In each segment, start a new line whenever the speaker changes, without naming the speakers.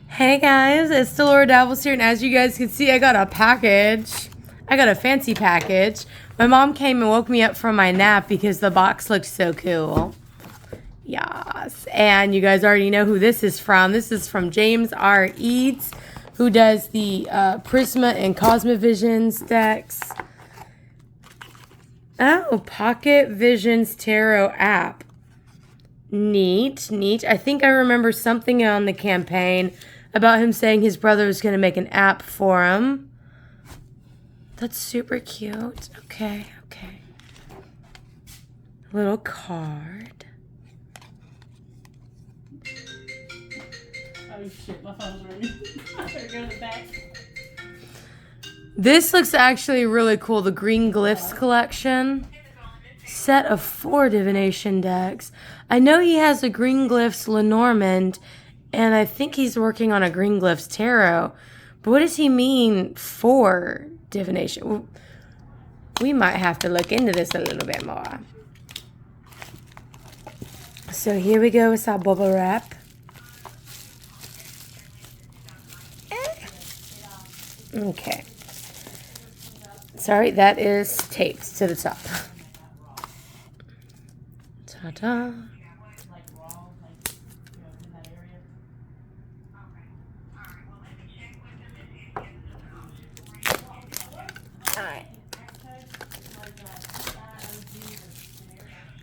Hey guys, it's still Laura Davos here, and as you guys can see, I got a package. I got a fancy package. My mom came and woke me up from my nap because the box looked so cool. Yes, and you guys already know who this is from. This is from James R. Eads, who does the Prisma and Cosmovisions decks. Oh, Pocket Visions Tarot app. Neat, neat. I think I remember something on the campaign about him saying his brother was going to make an app for him. That's super cute. Okay. Little card.
Oh shit, my phone's ringing. I better go to the back.
This looks actually really cool. The Green Glyphs collection. Set of 4 divination decks. I know he has a Green Glyphs Lenormand, and I think he's working on a Green Glyphs Tarot. But what does he mean for divination? We might have to look into this a little bit more. So here we go with our bubble wrap. Okay. Sorry, that is taped to the top. Ta-da. Alright.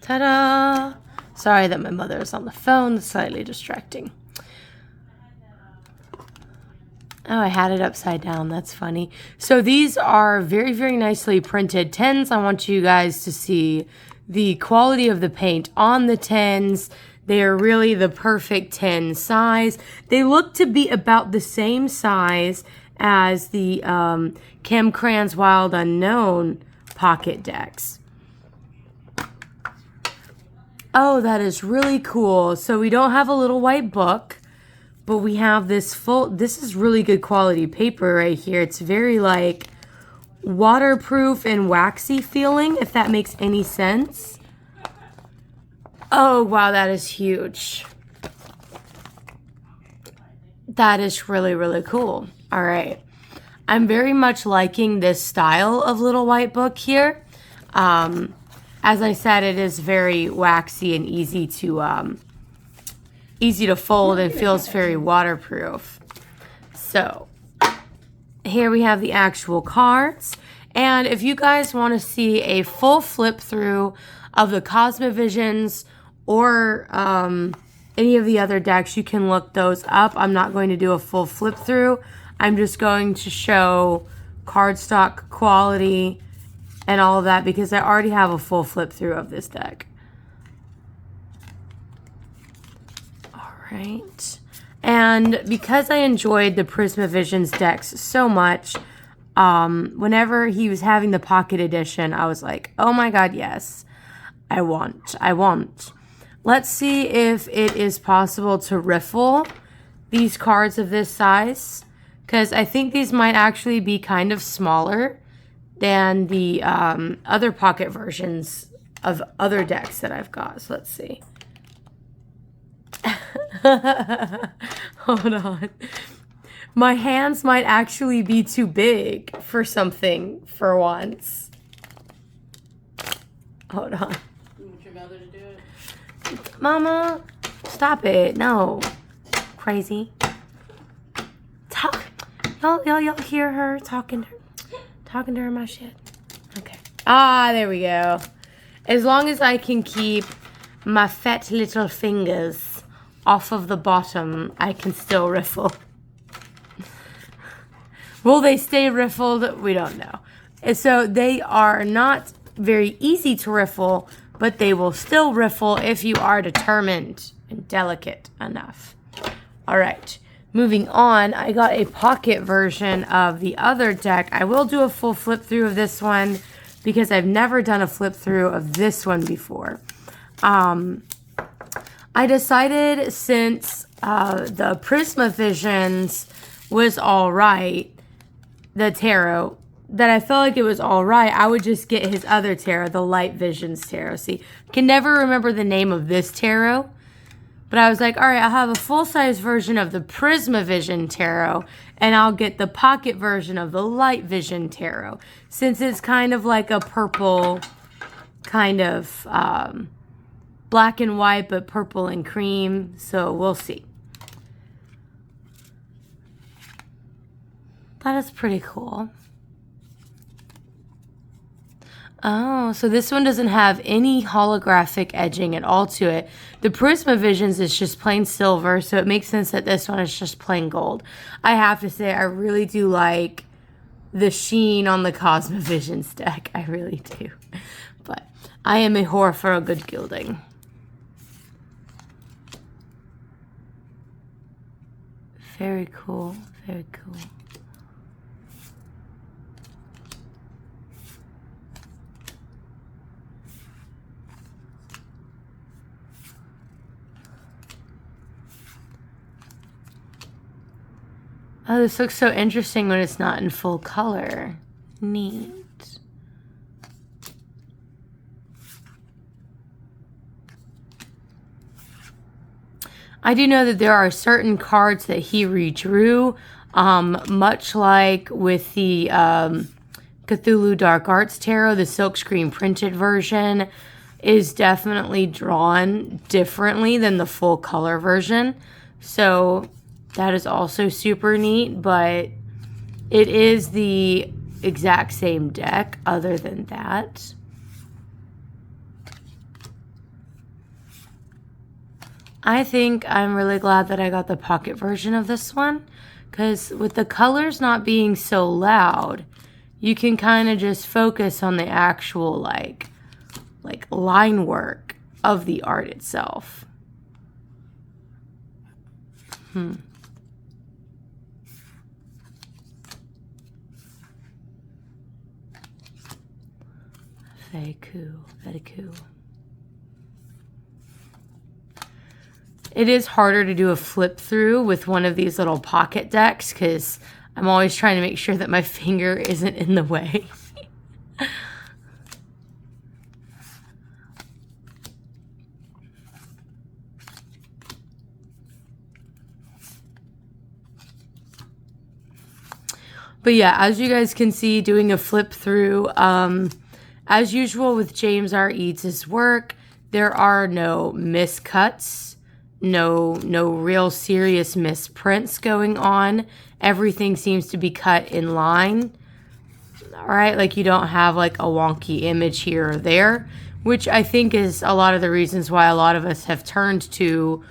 Ta-da! Sorry that my mother is on the phone. It's slightly distracting. Oh, I had it upside down. That's funny. So these are very, very nicely printed 10s. I want you guys to see the quality of the paint on the 10s. They are really the perfect 10 size. They look to be about the same size as the Kim Cran's Wild Unknown pocket decks. Oh, that is really cool. So we don't have a little white book, but we have this this is really good quality paper right here. It's very like waterproof and waxy feeling, if that makes any sense. Oh, wow, that is huge. That is really, really cool. All right. I'm very much liking this style of little white book here. As I said, it is very waxy and easy to fold and feels very waterproof. So here we have the actual cards. And if you guys want to see a full flip through of the Cosmovisions or any of the other decks, you can look those up. I'm not going to do a full flip through. I'm just going to show cardstock quality and all of that because I already have a full flip through of this deck. Right. And because I enjoyed the Prismavisions decks so much, whenever he was having the pocket edition, I was like, oh my god, yes, I want. Let's see if it is possible to riffle these cards of this size, because I think these might actually be kind of smaller than the other pocket versions of other decks that I've got. So let's see. Hold on. My hands might actually be too big for something for once. Hold on.
You want your mother to do it?
Mama, stop it. No. Crazy. Talk. Y'all hear her talking to her my shit. Okay. Ah, there we go. As long as I can keep my fat little fingers off of the bottom, I can still riffle. Will they stay riffled? We don't know. And so they are not very easy to riffle, but they will still riffle if you are determined and delicate enough. All right, moving on. I got a pocket version of the other deck. I will do a full flip through of this one because I've never done a flip through of this one before. I decided since the Prismavisions was all right, the tarot, that I felt like it was all right, I would just get his other tarot, the Light Visions tarot. See, can never remember the name of this tarot, But I was like, all right, I'll have a full-size version of the Prismavision Tarot, and I'll get the pocket version of the Light Vision Tarot, since it's kind of like a purple, kind of black and white, but purple and cream. So we'll see. That is pretty cool. Oh, so this one doesn't have any holographic edging at all to it. The Prismavisions is just plain silver, so it makes sense that this one is just plain gold. I have to say, I really do like the sheen on the Cosmovisions deck. I really do. But I am a whore for a good gilding. Very cool. Very cool. Oh, this looks so interesting when it's not in full color. Neat. I do know that there are certain cards that he redrew, much like with the Cthulhu Dark Arts Tarot, the silkscreen printed version is definitely drawn differently than the full color version. So that is also super neat, but it is the exact same deck other than that. I think I'm really glad that I got the pocket version of this one, because with the colors not being so loud, you can kind of just focus on the actual like line work of the art itself. Very cool, very cool. It is harder to do a flip through with one of these little pocket decks because I'm always trying to make sure that my finger isn't in the way. But yeah, as you guys can see, doing a flip through, as usual with James R. Eads' work, there are no miscuts, no real serious misprints going on. Everything seems to be cut in line. All right, like you don't have like a wonky image here or there, which I think is a lot of the reasons why a lot of us have turned to,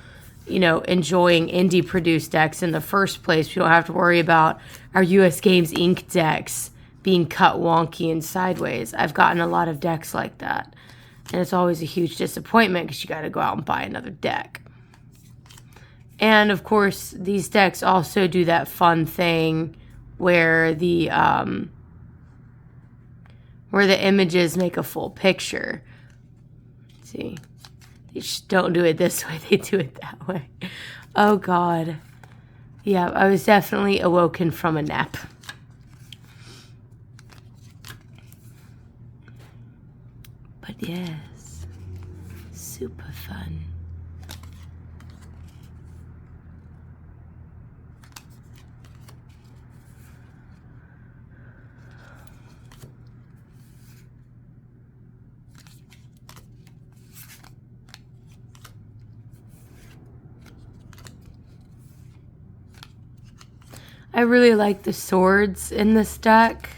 you know, enjoying indie produced decks in the first place. We don't have to worry about our US Games Inc. decks being cut wonky and sideways. I've gotten a lot of decks like that, and it's always a huge disappointment because you got to go out and buy another deck. And of course, these decks also do that fun thing where the images make a full picture. Let's see. They just don't do it this way, they do it that way. Oh God. Yeah, I was definitely awoken from a nap. But yes, super fun. I really like the swords in this deck.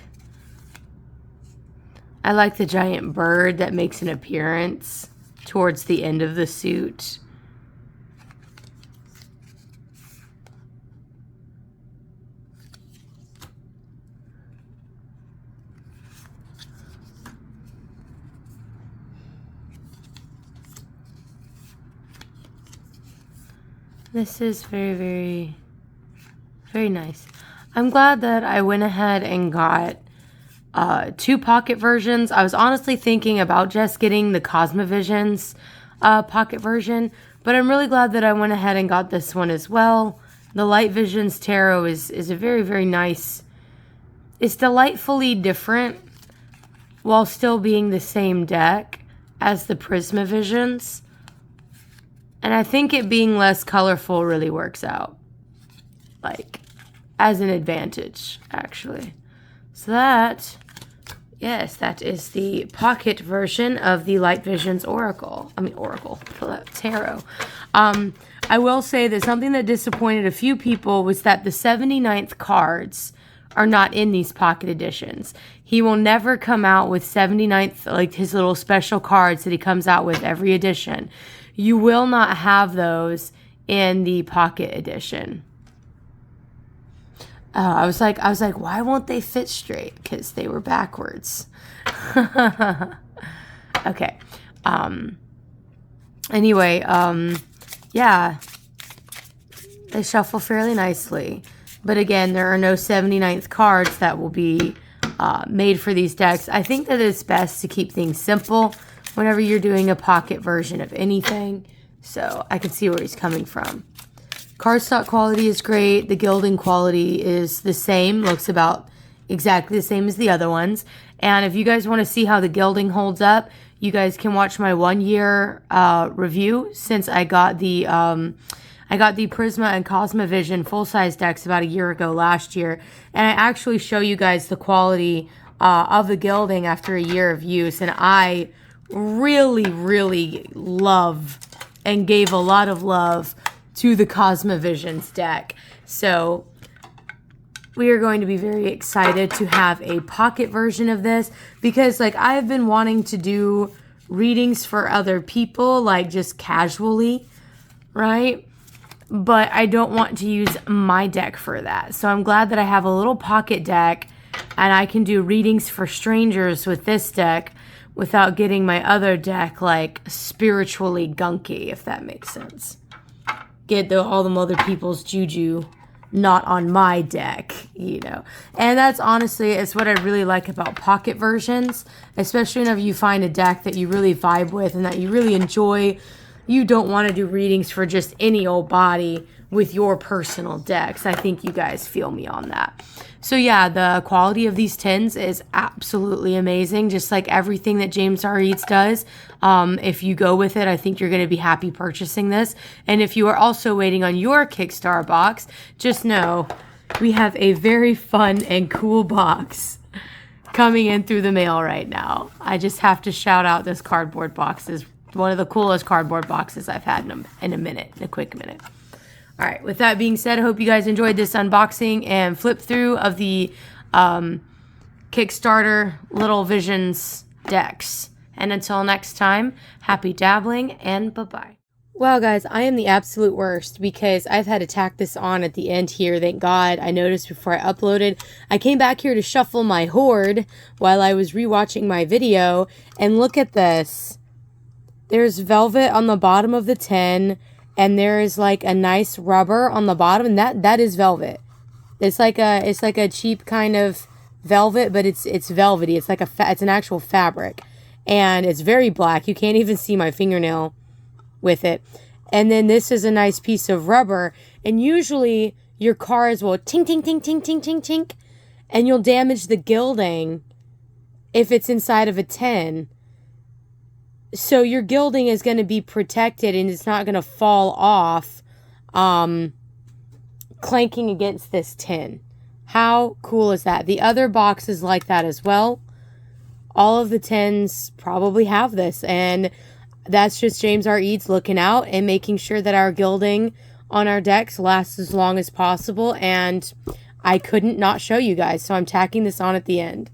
I like the giant bird that makes an appearance towards the end of the suit. This is very, very, very nice. I'm glad that I went ahead and got 2 pocket versions. I was honestly thinking about just getting the Cosmovisions pocket version, but I'm really glad that I went ahead and got this one as well. The Light Visions Tarot is a very, very nice. It's delightfully different while still being the same deck as the Prismavisions. And I think it being less colorful really works out, like, as an advantage, actually. So that, yes, that is the pocket version of the Light Visions Oracle. Tarot. I will say that something that disappointed a few people was that the 79th cards are not in these pocket editions. He will never come out with 79th, like his little special cards that he comes out with every edition. You will not have those in the pocket edition. I was like, why won't they fit straight? Because they were backwards. Okay. Anyway, yeah, they shuffle fairly nicely. But again, there are no 79th cards that will be made for these decks. I think that it's best to keep things simple whenever you're doing a pocket version of anything. So I can see where he's coming from. Cardstock quality is great. The gilding quality is the same. Looks about exactly the same as the other ones. And if you guys want to see how the gilding holds up, you guys can watch my 1 year review since I got the Prisma and Cosmovision full-size decks about a year ago last year. And I actually show you guys the quality of the gilding after a year of use. And I really, really love and gave a lot of love to the Cosmovisions deck. So we are going to be very excited to have a pocket version of this because, like, I've been wanting to do readings for other people, like, just casually, right? But I don't want to use my deck for that. So I'm glad that I have a little pocket deck and I can do readings for strangers with this deck without getting my other deck, like, spiritually gunky, if that makes sense. Get all them other people's juju not on my deck, you know. And that's honestly, it's what I really like about pocket versions, especially whenever you find a deck that you really vibe with and that you really enjoy. You don't want to do readings for just any old body with your personal decks. I think you guys feel me on that. So yeah, the quality of these tins is absolutely amazing, just like everything that James R. Eads does. If you go with it, I think you're going to be happy purchasing this. And if you are also waiting on your Kickstarter box, just know we have a very fun and cool box coming in through the mail right now. I just have to shout out this cardboard box. It's one of the coolest cardboard boxes I've had in a quick minute. All right, with that being said, I hope you guys enjoyed this unboxing and flip through of the Kickstarter Little Visions decks. And until next time, happy dabbling and bye-bye. Wow, guys, I am the absolute worst because I've had to tack this on at the end here. Thank God. I noticed before I uploaded. I came back here to shuffle my hoard while I was rewatching my video. And look at this. There's velvet on the bottom of the tin. And there is like a nice rubber on the bottom, and that is velvet. It's like a cheap kind of velvet, but it's velvety. It's like it's an actual fabric, and it's very black. You can't even see my fingernail with it. And then this is a nice piece of rubber, and usually your cards will tink tink tink tink tink tink tink, and you'll damage the gilding if it's inside of a tin. So your gilding is going to be protected and it's not going to fall off clanking against this tin. How cool is that? The other box is like that as well. All of the tins probably have this, and that's just James R. Eads looking out and making sure that our gilding on our decks lasts as long as possible. And I couldn't not show you guys, so I'm tacking this on at the end.